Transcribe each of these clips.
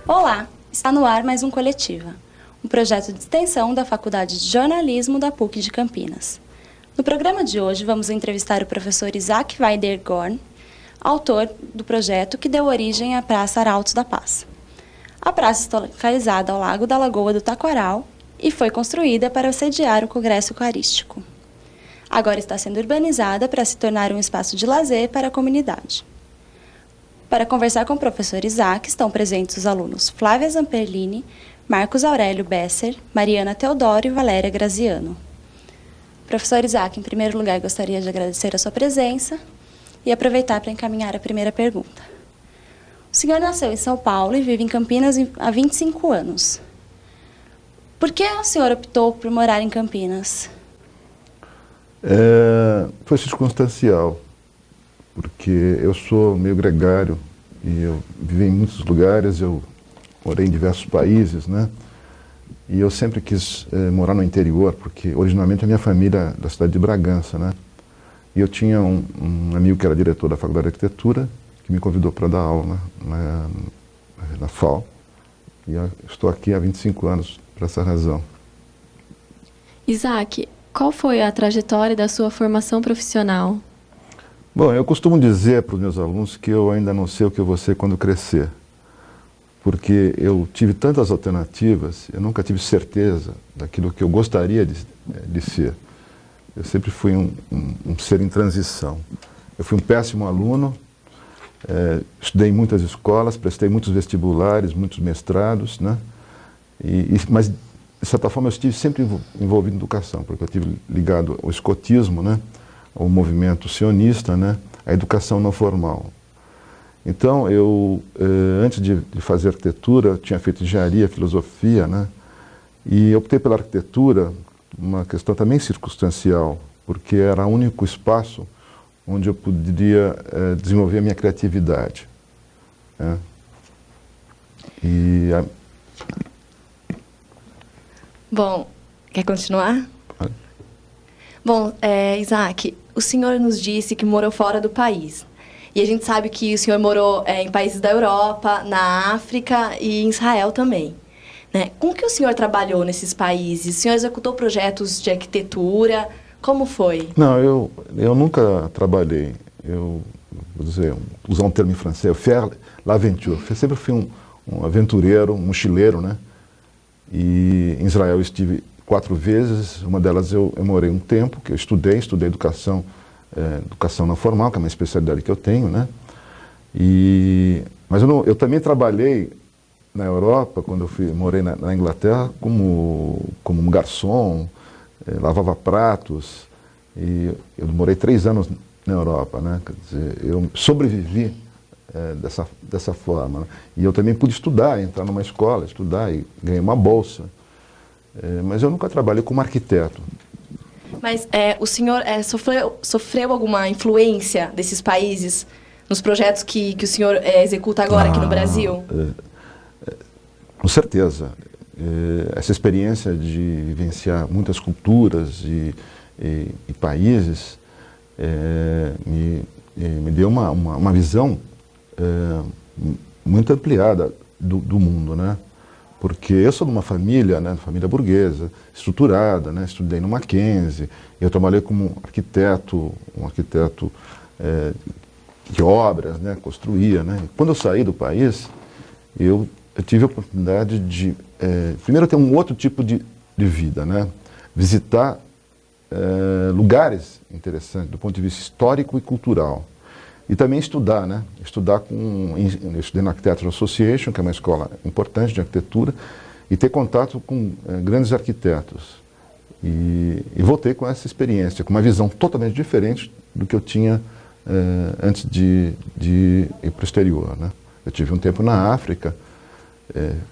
Olá, está no ar mais um Coletiva, um projeto de extensão da Faculdade de Jornalismo da PUC de Campinas. No programa de hoje, vamos entrevistar o professor Isaac Weider-Gorn, autor do projeto que deu origem à Praça Arautos da Paz. A praça está localizada ao Lago da Lagoa do Taquaral e foi construída para sediar o Congresso Eucarístico. Agora está sendo urbanizada para se tornar um espaço de lazer para a comunidade. Para conversar com o professor Isaac, estão presentes os alunos Flávia Zamperlini, Marcos Aurélio Besser, Mariana Teodoro e Valéria Graziano. Professor Isaac, em primeiro lugar, gostaria de agradecer a sua presença e aproveitar para encaminhar a primeira pergunta. O senhor nasceu em São Paulo e vive em Campinas há 25 anos. Por que o senhor optou por morar em Campinas? Foi circunstancial, porque eu sou meio gregário e eu vivi em muitos lugares, eu morei em diversos países, né? E eu sempre quis morar no interior, porque originalmente a minha família é da cidade de Bragança, né? E eu tinha um amigo que era diretor da Faculdade de Arquitetura, que me convidou para dar aula na FAU. E eu estou aqui há 25 anos por essa razão. Isaac, qual foi a trajetória da sua formação profissional? Bom, eu costumo dizer para os meus alunos que eu ainda não sei o que eu vou ser quando crescer. Porque eu tive tantas alternativas, eu nunca tive certeza daquilo que eu gostaria de ser. Eu sempre fui um ser em transição. Eu fui um péssimo aluno, estudei em muitas escolas, prestei muitos vestibulares, muitos mestrados, né? Mas, de certa forma, eu estive sempre envolvido em educação, porque eu estive ligado ao escotismo, né? Ao movimento sionista, né? À educação não formal. Então, eu, antes de fazer arquitetura, eu tinha feito engenharia, filosofia, né? E optei pela arquitetura, uma questão também circunstancial, porque era o único espaço onde eu poderia desenvolver a minha criatividade, né? Bom, quer continuar? Bom, Isaac, o senhor nos disse que morou fora do país. E a gente sabe que o senhor morou em países da Europa, na África e em Israel também, né? Como que o senhor trabalhou nesses países? O senhor executou projetos de arquitetura? Como foi? Não, eu nunca trabalhei. Eu vou dizer, usar um termo em francês, faire l'aventure. Eu sempre fui um aventureiro, um mochileiro, né? E em Israel eu estive 4 vezes. Uma delas eu morei um tempo, que eu estudei educação não formal, que é uma especialidade que eu tenho, né? Mas eu também trabalhei na Europa, quando eu morei na Inglaterra, como um garçom, lavava pratos, e eu morei 3 anos na Europa, né? Quer dizer, eu sobrevivi dessa forma, né? E eu também pude estudar, entrar numa escola, estudar e ganhei uma bolsa. Mas eu nunca trabalhei como arquiteto. Mas o senhor sofreu alguma influência desses países nos projetos que o senhor executa agora aqui no Brasil? Com certeza. Essa experiência de vivenciar muitas culturas e países me deu uma visão muito ampliada do mundo, né? Porque eu sou de uma família, né, família burguesa, estruturada, né, estudei no Mackenzie, eu trabalhei como arquiteto, um arquiteto de obras, né, construía, né. Quando eu saí do país, eu tive a oportunidade de, primeiro, ter um outro tipo de vida, né, visitar lugares interessantes do ponto de vista histórico e cultural. E também estudar, né? Eu estudei na Architectural Association, que é uma escola importante de arquitetura, e ter contato com grandes arquitetos. E voltei com essa experiência, com uma visão totalmente diferente do que eu tinha antes de ir para o exterior, né? Eu tive um tempo na África,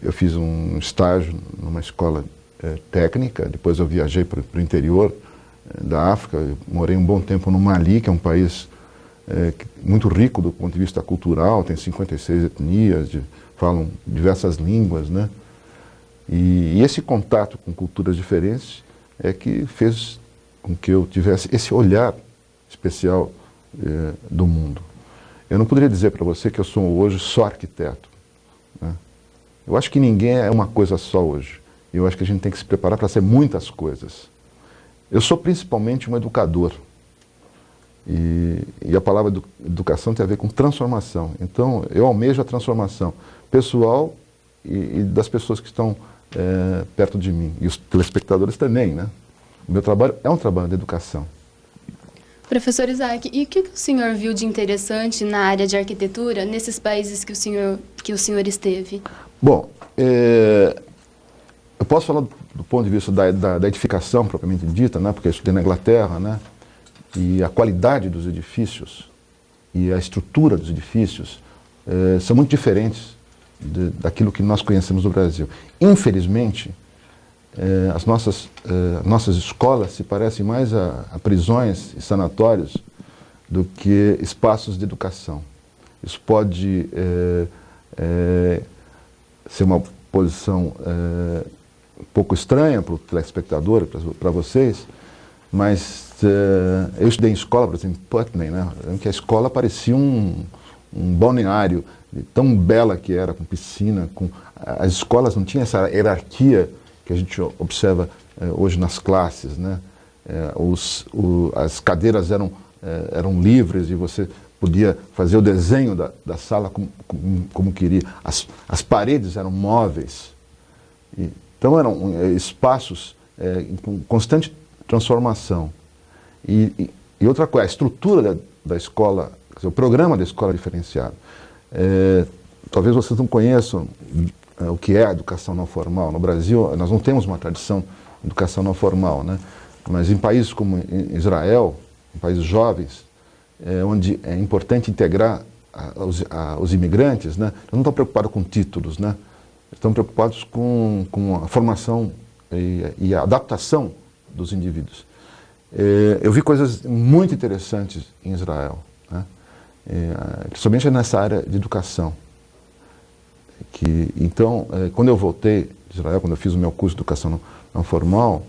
eu fiz um estágio numa escola técnica, depois eu viajei para o interior da África, eu morei um bom tempo no Mali, que é um país muito rico do ponto de vista cultural, tem 56 etnias, falam diversas línguas, né? E esse contato com culturas diferentes é que fez com que eu tivesse esse olhar especial do mundo. Eu não poderia dizer para você que eu sou hoje só arquiteto, né? Eu acho que ninguém é uma coisa só hoje. Eu acho que a gente tem que se preparar para ser muitas coisas. Eu sou principalmente um educador. E a palavra educação tem a ver com transformação. Então, eu almejo a transformação pessoal e das pessoas que estão perto de mim. E os telespectadores também, né? O meu trabalho é um trabalho de educação. Professor Isaac, e o que o senhor viu de interessante na área de arquitetura nesses países que o senhor esteve? Bom, eu posso falar do ponto de vista da edificação propriamente dita, né? Porque eu estudei na Inglaterra, né? E a qualidade dos edifícios e a estrutura dos edifícios são muito diferentes daquilo que nós conhecemos no Brasil. Infelizmente, as nossas escolas se parecem mais a prisões e sanatórios do que espaços de educação. Isso pode ser uma posição um pouco estranha para o telespectador, para vocês, mas eu estudei em escola, por exemplo, em Putney, né, em que a escola parecia um balneário, tão bela que era, com piscina, as escolas não tinham essa hierarquia que a gente observa hoje nas classes, né? As cadeiras eram livres e você podia fazer o desenho da sala como queria. As paredes eram móveis. Então eram espaços com constante transformação. E outra coisa, a estrutura da escola, quer dizer, o programa da escola diferenciado. Talvez vocês não conheçam o que é a educação não formal. No Brasil, nós não temos uma tradição de educação não formal, né? Mas em países como Israel, em países jovens, onde é importante integrar os imigrantes, né? Eles não estão preocupados com títulos, né? Estão preocupados com a formação e a adaptação dos indivíduos. Eu vi coisas muito interessantes em Israel, né? Principalmente nessa área de educação. Então, quando eu voltei de Israel, quando eu fiz o meu curso de educação não formal,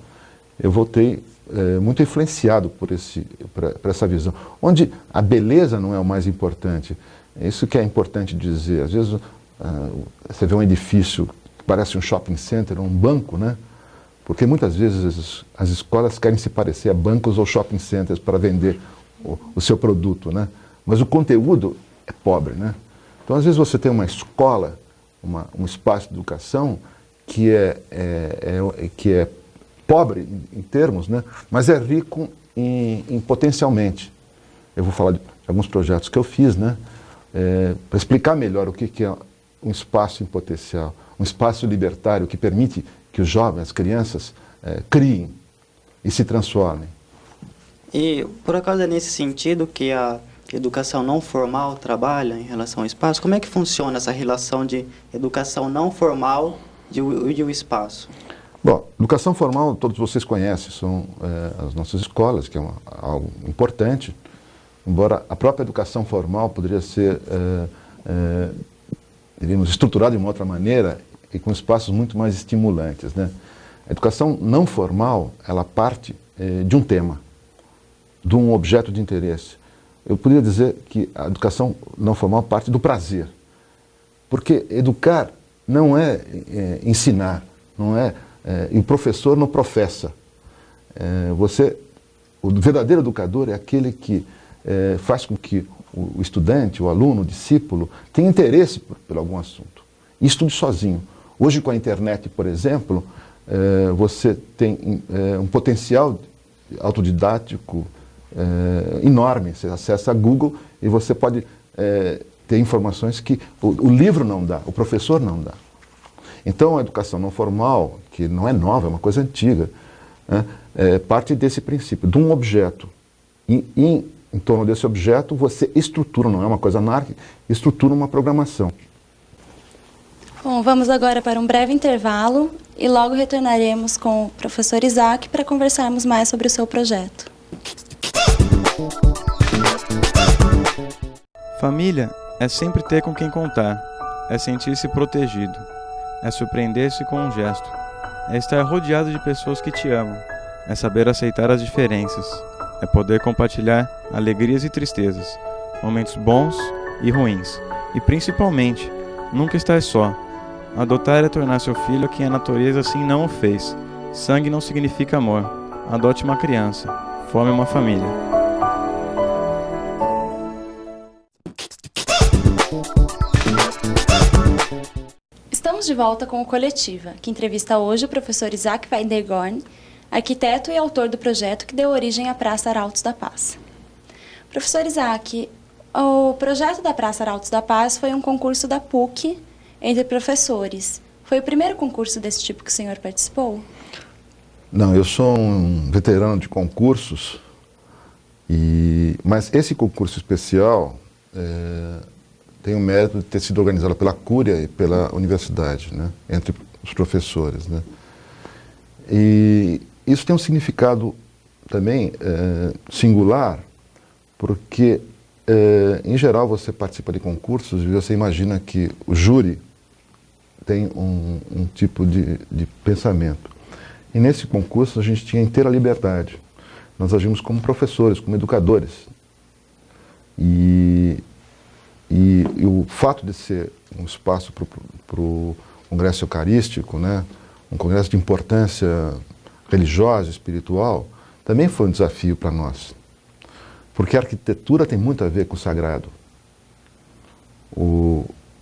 eu voltei muito influenciado por essa visão, onde a beleza não é o mais importante. Isso que é importante dizer. Às vezes você vê um edifício que parece um shopping center, um banco, né? Porque muitas vezes as escolas querem se parecer a bancos ou shopping centers para vender o seu produto, né? Mas o conteúdo é pobre, né? Então, às vezes você tem uma escola, um espaço de educação que é pobre em termos, né? Mas é rico em potencialmente. Eu vou falar de alguns projetos que eu fiz, né? Para explicar melhor o que é um espaço em potencial, um espaço libertário que permite que os jovens, as crianças, criem e se transformem. E, por acaso, é nesse sentido que a educação não formal trabalha em relação ao espaço? Como é que funciona essa relação de educação não formal e o espaço? Bom, educação formal todos vocês conhecem, são as nossas escolas, que é algo importante, embora a própria educação formal poderia ser, diríamos, estruturada de uma outra maneira e com espaços muito mais estimulantes, né? A educação não formal, ela parte de um tema, de um objeto de interesse. Eu poderia dizer que a educação não formal parte do prazer, porque educar não é ensinar, não é, e o professor não professa. O verdadeiro educador é aquele que faz com que o estudante, o aluno, o discípulo, tenha interesse por algum assunto e estude sozinho. Hoje, com a internet, por exemplo, você tem um potencial autodidático enorme. Você acessa a Google e você pode ter informações que o livro não dá, o professor não dá. Então, a educação não formal, que não é nova, é uma coisa antiga, né, parte desse princípio, de um objeto. E em torno desse objeto, você estrutura, não é uma coisa anárquica, estrutura uma programação. Bom, vamos agora para um breve intervalo e logo retornaremos com o professor Isaac para conversarmos mais sobre o seu projeto. Família é sempre ter com quem contar, é sentir-se protegido. é surpreender-se com um gesto, é estar rodeado de pessoas que te amam, é saber aceitar as diferenças, é poder compartilhar alegrias e tristezas, momentos bons e ruins, e principalmente, nunca estar só. Adotar é tornar seu filho quem a natureza assim não o fez. Sangue não significa amor. Adote uma criança. Forme uma família. Estamos de volta com o Coletiva, que entrevista hoje o professor Isaac Weidergorn, arquiteto e autor do projeto que deu origem à Praça Arautos da Paz. Professor Isaac, o projeto da Praça Arautos da Paz foi um concurso da PUC entre professores. Foi o primeiro concurso desse tipo que o senhor participou? Não, eu sou um veterano de concursos, mas esse concurso especial tem o mérito de ter sido organizado pela Cúria e pela universidade, né, entre os professores, né. E isso tem um significado também singular, porque, em geral, você participa de concursos e você imagina que o júri tem um tipo de pensamento. E nesse concurso a gente tinha inteira liberdade. Nós agimos como professores, como educadores. E o fato de ser um espaço para o congresso eucarístico, né, um congresso de importância religiosa, espiritual, também foi um desafio para nós. Porque a arquitetura tem muito a ver com o sagrado.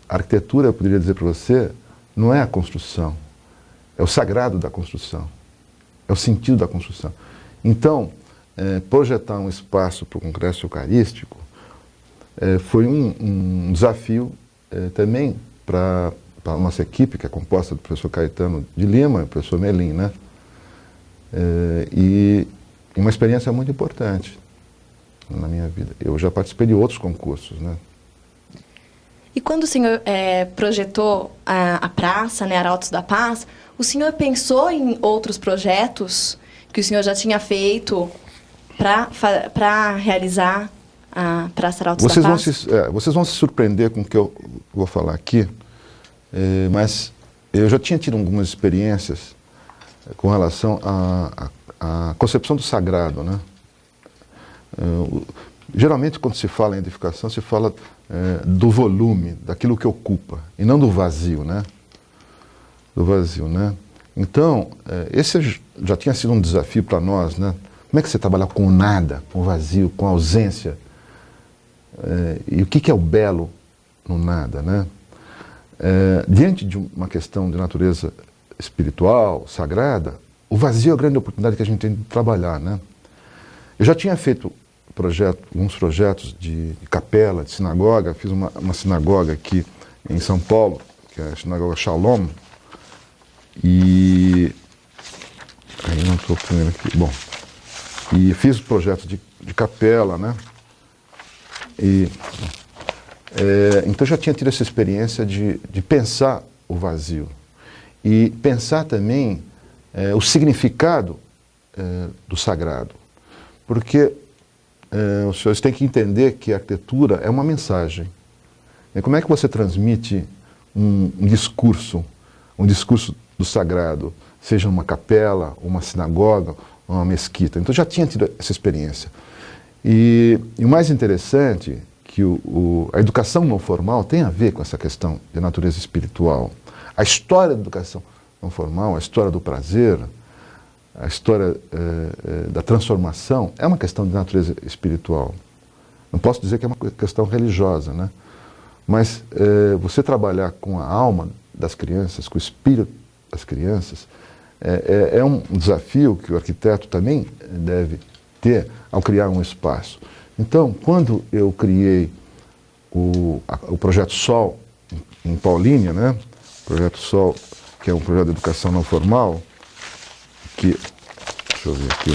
A arquitetura, eu poderia dizer para você, não é a construção, é o sagrado da construção, é o sentido da construção. Então, projetar um espaço para o congresso eucarístico foi um desafio também para a nossa equipe, que é composta do professor Caetano de Lima e do professor Melim, né? E uma experiência muito importante na minha vida. Eu já participei de outros concursos, né? E quando o senhor projetou a praça, né, Arautos da Paz, o senhor pensou em outros projetos que o senhor já tinha feito para realizar a Praça Arautos da Paz? Vocês vão se surpreender com o que eu vou falar aqui, mas eu já tinha tido algumas experiências com relação à concepção do sagrado, né? Geralmente, quando se fala em edificação, se fala do volume, daquilo que ocupa, e não do vazio, né? Do vazio, né? Então, esse já tinha sido um desafio para nós, né? Como é que você trabalha com o nada, com o vazio, com a ausência? E o que é o belo no nada, né? Diante de uma questão de natureza espiritual, sagrada, o vazio é a grande oportunidade que a gente tem de trabalhar, né? Eu já tinha feito alguns projetos de capela, de sinagoga. Fiz uma sinagoga aqui em São Paulo, que é a Sinagoga Shalom. E aí não estou vendo aqui. Bom, e fiz projetos de capela, né? Então eu já tinha tido essa experiência de pensar o vazio e pensar também o significado do sagrado, porque os senhores têm que entender que a arquitetura é uma mensagem. E como é que você transmite um discurso do sagrado, seja uma capela, uma sinagoga, uma mesquita? Então já tinha tido essa experiência. E o mais interessante é que a educação não formal tem a ver com essa questão de natureza espiritual. A história da educação não formal, a história do prazer, a história da transformação é uma questão de natureza espiritual. Não posso dizer que é uma questão religiosa, né? Mas você trabalhar com a alma das crianças, com o espírito das crianças, é um desafio que o arquiteto também deve ter ao criar um espaço. Então, quando eu criei o Projeto Sol em Paulínia, né? O Projeto Sol, que é um projeto de educação não formal, deixa eu ver aqui.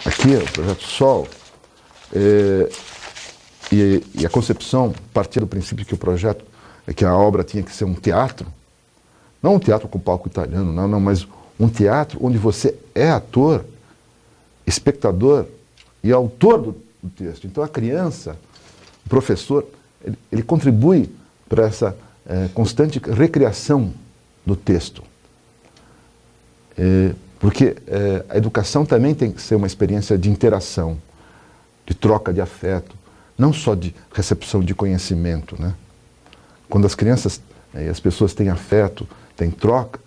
Aqui é o Projeto Sol, e a concepção partia do princípio que o projeto, que a obra tinha que ser um teatro, não um teatro com palco italiano, não, mas um teatro onde você é ator, espectador e autor do texto. Então a criança, o professor, ele contribui para essa constante recriação do texto. Porque a educação também tem que ser uma experiência de interação, de troca de afeto, não só de recepção de conhecimento, né? Quando as crianças e as pessoas têm afeto, têm troca,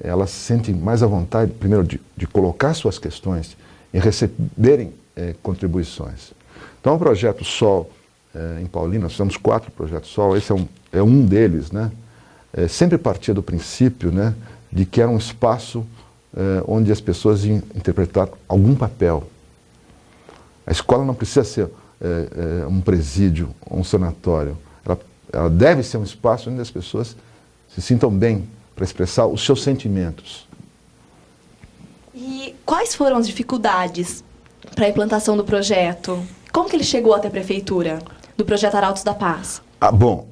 elas se sentem mais à vontade, primeiro, de colocar suas questões e receberem contribuições. Então, o projeto SOL em Paulínia, nós fizemos 4 projetos SOL, esse é um deles, né? Sempre partia do princípio, né, de que era um espaço onde as pessoas iam interpretar algum papel. A escola não precisa ser um presídio ou um sanatório. Ela deve ser um espaço onde as pessoas se sintam bem para expressar os seus sentimentos. E quais foram as dificuldades para a implantação do projeto? Como que ele chegou até a prefeitura, do projeto Arautos da Paz? Bom,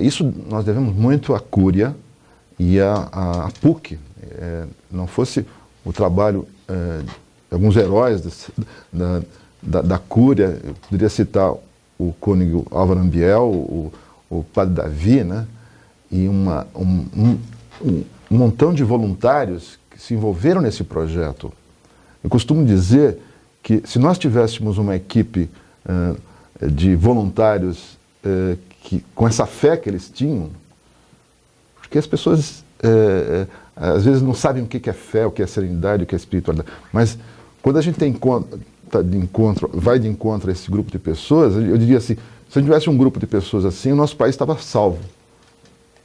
isso nós devemos muito à Cúria e à PUC. Não fosse o trabalho de alguns heróis da Cúria, eu poderia citar o cônego Álvaro Ambiel, o padre Davi, né? E um montão de voluntários que se envolveram nesse projeto. Eu costumo dizer que se nós tivéssemos uma equipe de voluntários com essa fé que eles tinham, porque as pessoas às vezes não sabem o que é fé, o que é serenidade, o que é espiritualidade, mas quando a gente vai de encontro a esse grupo de pessoas, eu diria assim, se a gente tivesse um grupo de pessoas assim, o nosso país estava salvo.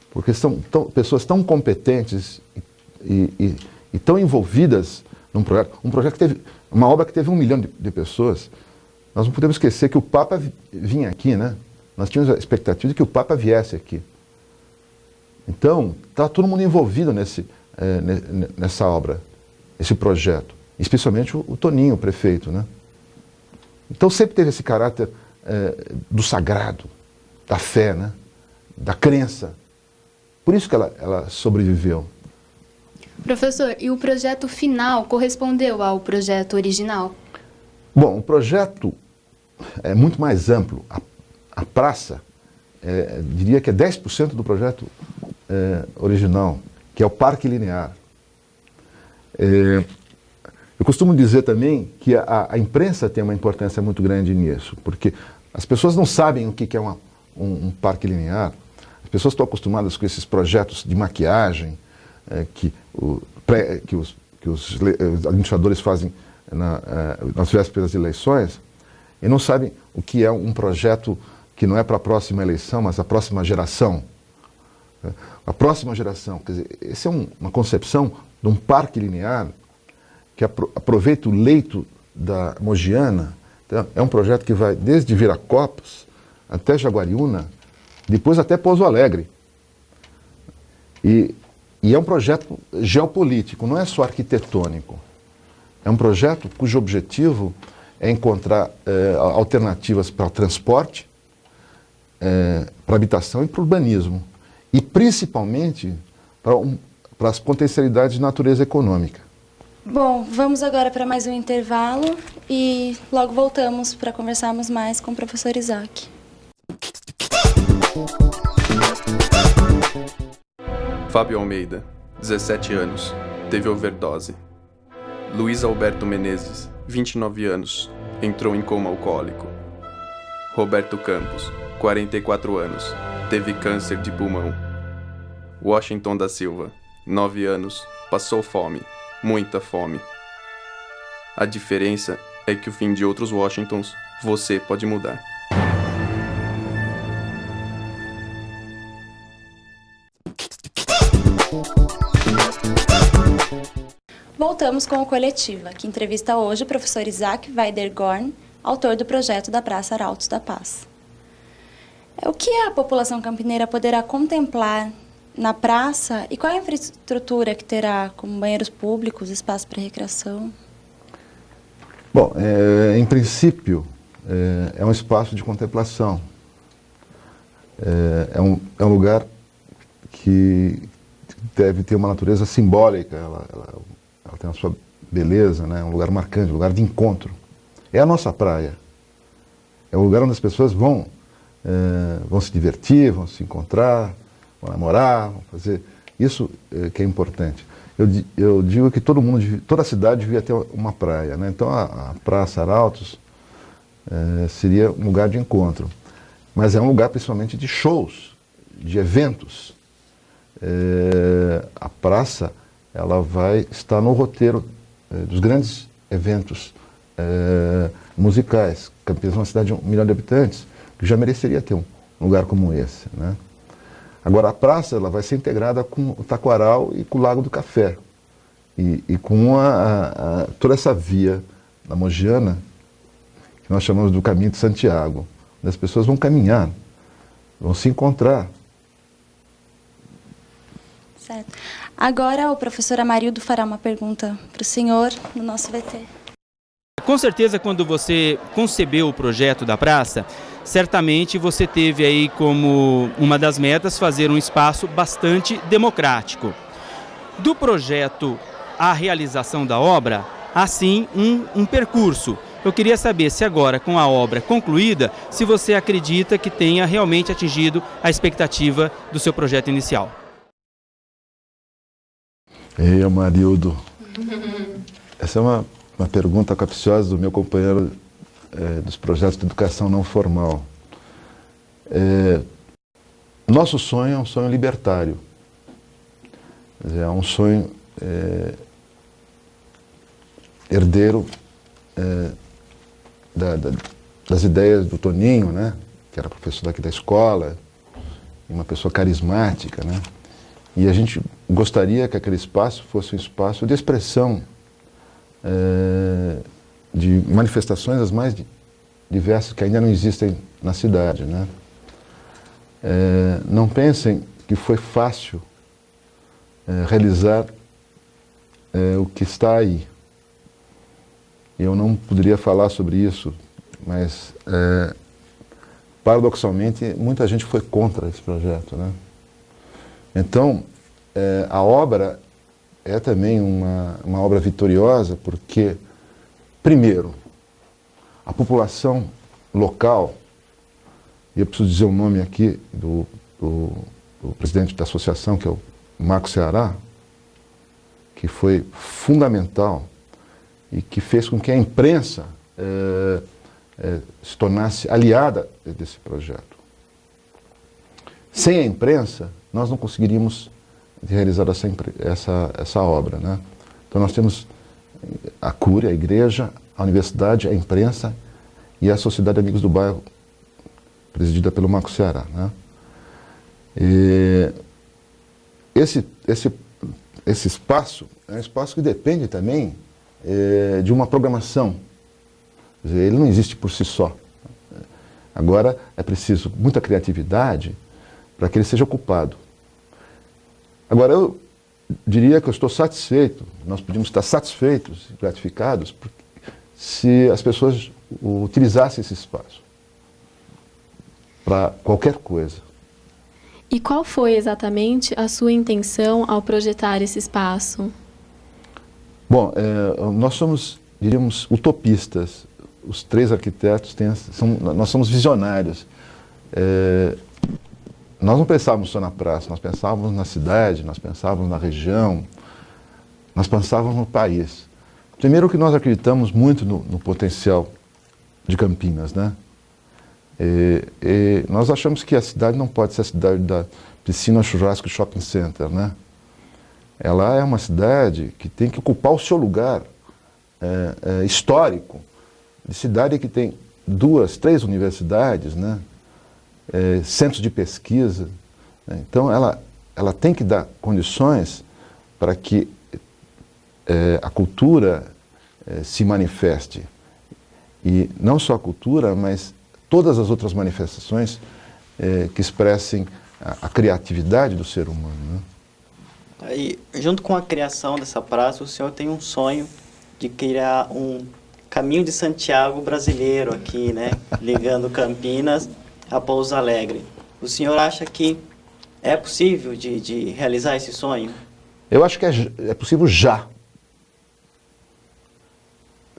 Porque são pessoas tão competentes e tão envolvidas num projeto. Um projeto que teve, uma obra que teve 1 milhão de pessoas. Nós não podemos esquecer que o Papa vinha aqui, né? Nós tínhamos a expectativa de que o Papa viesse aqui. Então, está todo mundo envolvido nessa obra, esse projeto. Especialmente o Toninho, o prefeito, né? Então sempre teve esse caráter do sagrado, da fé, né? Da crença. Por isso que ela sobreviveu. Professor, e o projeto final correspondeu ao projeto original? Bom, o projeto é muito mais amplo. A praça, diria que é 10% do projeto original, que é o Parque Linear. Eu costumo dizer também que a imprensa tem uma importância muito grande nisso, porque as pessoas não sabem o que é um parque linear. As pessoas estão acostumadas com esses projetos de maquiagem que os administradores fazem nas vésperas de eleições e não sabem o que é um projeto que não é para a próxima eleição, mas a próxima geração. A próxima geração, quer dizer, essa é uma concepção de um parque linear que aproveita o leito da Mogiana. Então, é um projeto que vai desde Viracopos até Jaguariúna, depois até Pouso Alegre. E é um projeto geopolítico, não é só arquitetônico. É um projeto cujo objetivo é encontrar alternativas para o transporte, para a habitação e para o urbanismo. E principalmente para as potencialidades de natureza econômica. Bom, vamos agora para mais um intervalo e logo voltamos para conversarmos mais com o professor Isaac. Fábio Almeida, 17 anos, teve overdose. Luiz Alberto Menezes, 29 anos, entrou em coma alcoólico. Roberto Campos, 44 anos, teve câncer de pulmão. Washington da Silva, 9 anos, passou fome, muita fome. A diferença é que o fim de outros Washingtons você pode mudar. Voltamos com o Coletiva, que entrevista hoje o professor Isaac Weidergorn, autor do projeto da Praça Arautos da Paz. O que a população campineira poderá contemplar na praça e qual é a infraestrutura que terá, como banheiros públicos, espaço para recreação? Bom, em princípio, é um espaço de contemplação. É um lugar que deve ter uma natureza simbólica, ela tem a sua beleza, né? É um lugar marcante, um lugar de encontro. É a nossa praia. É o lugar onde as pessoas vão se divertir, vão se encontrar, vão namorar, vão fazer... Isso que é importante. Eu digo que toda cidade devia ter uma praia, né? Então a Praça Arautos seria um lugar de encontro. Mas é um lugar principalmente de shows, de eventos. A praça, ela vai estar no roteiro dos grandes eventos musicais. Campinas é uma cidade de 1 milhão de habitantes, que já mereceria ter um lugar como esse, né? Agora, a praça ela vai ser integrada com o Taquaral e com o Lago do Café. E com toda essa via da Mogiana, que nós chamamos do Caminho de Santiago, onde as pessoas vão caminhar, vão se encontrar. Certo. Agora o professor Amarildo fará uma pergunta para o senhor no nosso VT. Com certeza, quando você concebeu o projeto da praça, certamente você teve aí como uma das metas fazer um espaço bastante democrático. Do projeto à realização da obra, há sim um percurso. Eu queria saber se agora, com a obra concluída, se você acredita que tenha realmente atingido a expectativa do seu projeto inicial. Ei, Amarildo. Essa é uma pergunta capciosa do meu companheiro dos projetos de educação não formal. Nosso sonho é um sonho libertário. É um sonho herdeiro das ideias do Toninho, né? Que era professor daqui da escola, e uma pessoa carismática, né? E a gente gostaria que aquele espaço fosse um espaço de expressão de manifestações as mais diversas que ainda não existem na cidade, né? Não pensem que foi fácil realizar o que está aí. Eu não poderia falar sobre isso, mas paradoxalmente muita gente foi contra esse projeto, né? Então a obra é também uma obra vitoriosa porque, primeiro, a população local, e eu preciso dizer o nome aqui do presidente da associação, que é o Marco Ceará, que foi fundamental e que fez com que a imprensa se tornasse aliada desse projeto. Sem a imprensa, nós não conseguiríamos realizar essa obra, né? Então nós temos a Cúria, a Igreja, a Universidade, a imprensa e a Sociedade de Amigos do Bairro, presidida pelo Marco Ceará, né? E esse espaço é um espaço que depende também de uma programação. Quer dizer, ele não existe por si só. Agora é preciso muita criatividade para que ele seja ocupado. Agora, eu diria que eu estou satisfeito, nós podíamos estar satisfeitos, gratificados, se as pessoas utilizassem esse espaço para qualquer coisa. E qual foi exatamente a sua intenção ao projetar esse espaço? Bom, nós somos, diríamos, utopistas. Os três arquitetos nós somos visionários. Nós não pensávamos só na praça, nós pensávamos na cidade, nós pensávamos na região, nós pensávamos no país. Primeiro que nós acreditamos muito no potencial de Campinas, né? E nós achamos que a cidade não pode ser a cidade da piscina, churrasco e shopping center, né? Ela é uma cidade que tem que ocupar o seu lugar histórico, de cidade que tem 2, 3 universidades, né? Centros de pesquisa. Né? Então ela tem que dar condições para que a cultura se manifeste. E não só a cultura, mas todas as outras manifestações que expressem a criatividade do ser humano. Né? E, junto com a criação dessa praça, o senhor tem um sonho de criar um caminho de Santiago brasileiro aqui, né? Ligando Campinas a Pouso Alegre. O senhor acha que é possível de realizar esse sonho? Eu acho que é possível já.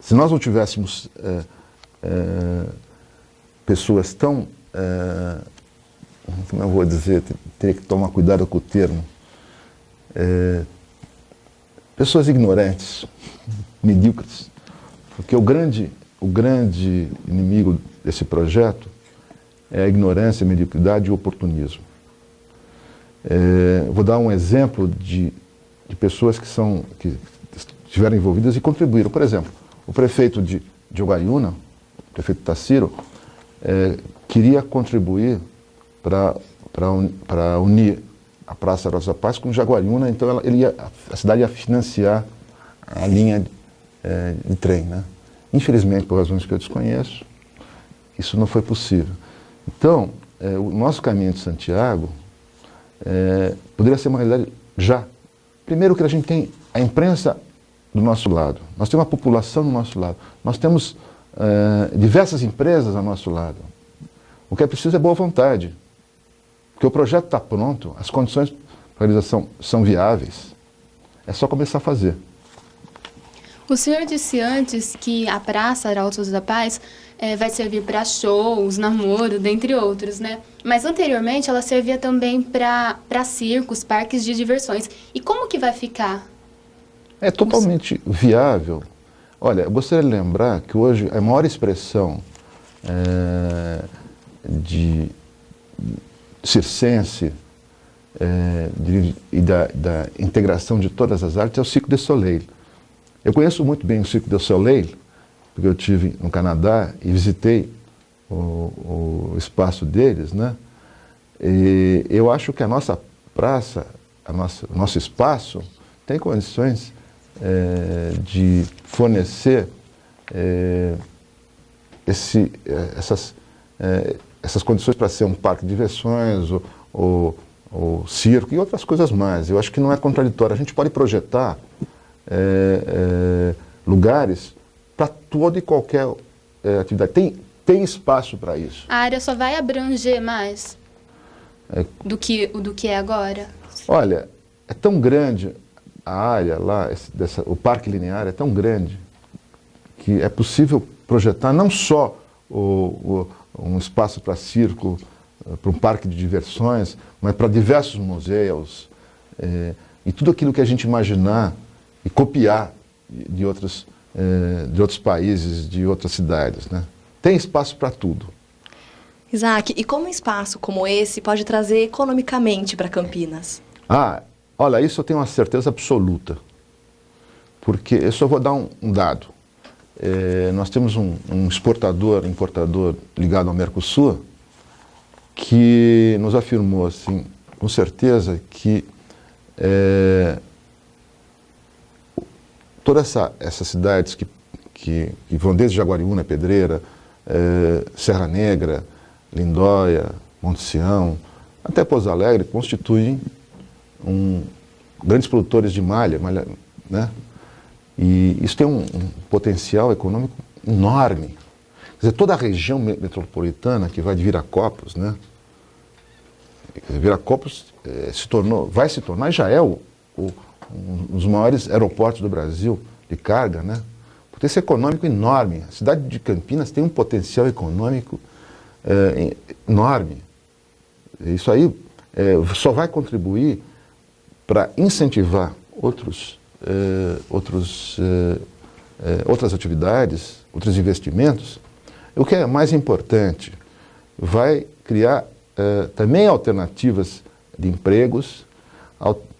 Se nós não tivéssemos pessoas tão como eu vou dizer, teria que tomar cuidado com o termo, pessoas ignorantes, medíocres, porque o grande inimigo desse projeto é a ignorância, a mediocridade e o oportunismo. Vou dar um exemplo de pessoas que estiveram envolvidas e contribuíram. Por exemplo, o prefeito de Uguaiúna, o prefeito Tassiro, queria contribuir para unir a Praça Rosa Paz com Jaguariúna, então a cidade ia financiar a linha de trem, né? Infelizmente, por razões que eu desconheço, isso não foi possível. Então, o nosso caminho de Santiago poderia ser uma realidade já. Primeiro que a gente tem a imprensa do nosso lado, nós temos a população do nosso lado, nós temos diversas empresas ao nosso lado. O que é preciso é boa vontade, porque o projeto está pronto, as condições para a realização são viáveis, é só começar a fazer. O senhor disse antes que a Praça Arautos da Paz vai servir para shows, namoro, dentre outros, né? Mas anteriormente ela servia também para circos, parques de diversões. E como que vai ficar? É totalmente viável. Olha, eu gostaria de lembrar que hoje a maior expressão de circense e da integração de todas as artes é o Cirque du Soleil. Eu conheço muito bem o Cirque du Soleil, porque eu estive no Canadá e visitei o espaço deles, né? E eu acho que a nossa praça, o nosso espaço, tem condições de fornecer essas condições para ser um parque de diversões, ou circo e outras coisas mais. Eu acho que não é contraditório. A gente pode projetar lugares para toda e qualquer atividade. Tem espaço para isso. A área só vai abranger mais do que é agora? Olha, é tão grande a área lá, o parque linear é tão grande que é possível projetar não só um espaço para circo, para um parque de diversões, mas para diversos museus e tudo aquilo que a gente imaginar e copiar de outros países, de outras cidades, né? Tem espaço para tudo. Isaac, e como um espaço como esse pode trazer economicamente para Campinas? Olha, isso eu tenho uma certeza absoluta, porque eu só vou dar um dado. Nós temos um importador ligado ao Mercosul, que nos afirmou, assim, com certeza, que todas essas cidades que vão desde Jaguariúna, Pedreira, Serra Negra, Lindóia, Monte Sião, até Pouso Alegre, constituem grandes produtores de malha, né? E isso tem um potencial econômico enorme. Quer dizer, toda a região metropolitana que vai de Viracopos, né? Viracopos vai se tornar, já é um dos maiores aeroportos do Brasil de carga, né? Potencial econômico enorme. A cidade de Campinas tem um potencial econômico enorme. Isso aí só vai contribuir para incentivar outras atividades, outros investimentos. O que é mais importante, vai criar também alternativas de empregos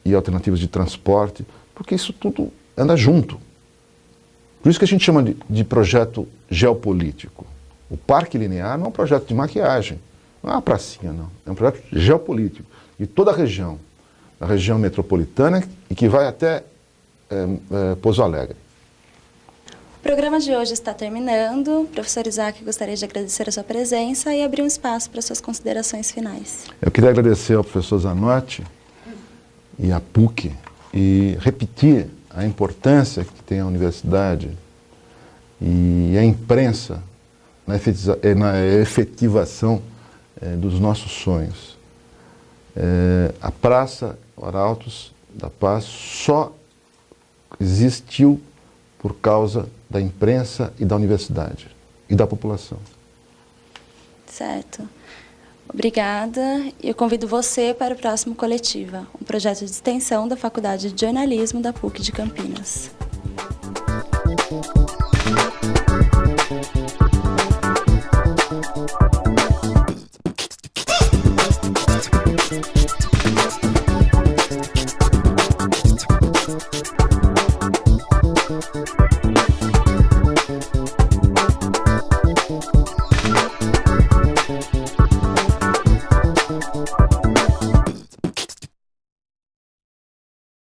e alternativas de transporte, porque isso tudo anda junto. Por isso que a gente chama de projeto geopolítico. O Parque Linear não é um projeto de maquiagem, não é uma pracinha, não. É um projeto geopolítico de toda a região metropolitana e que vai até Pouso Alegre. O programa de hoje está terminando. Professor Isaac, gostaria de agradecer a sua presença e abrir um espaço para suas considerações finais. Eu queria agradecer ao professor Zanotti e à PUC e repetir a importância que tem a universidade e a imprensa na efetivação dos nossos sonhos. A Praça Arautos da Paz só existiu por causa da imprensa e da universidade e da população. Certo. Obrigada. E eu convido você para o próximo Coletiva, um projeto de extensão da Faculdade de Jornalismo da PUC de Campinas.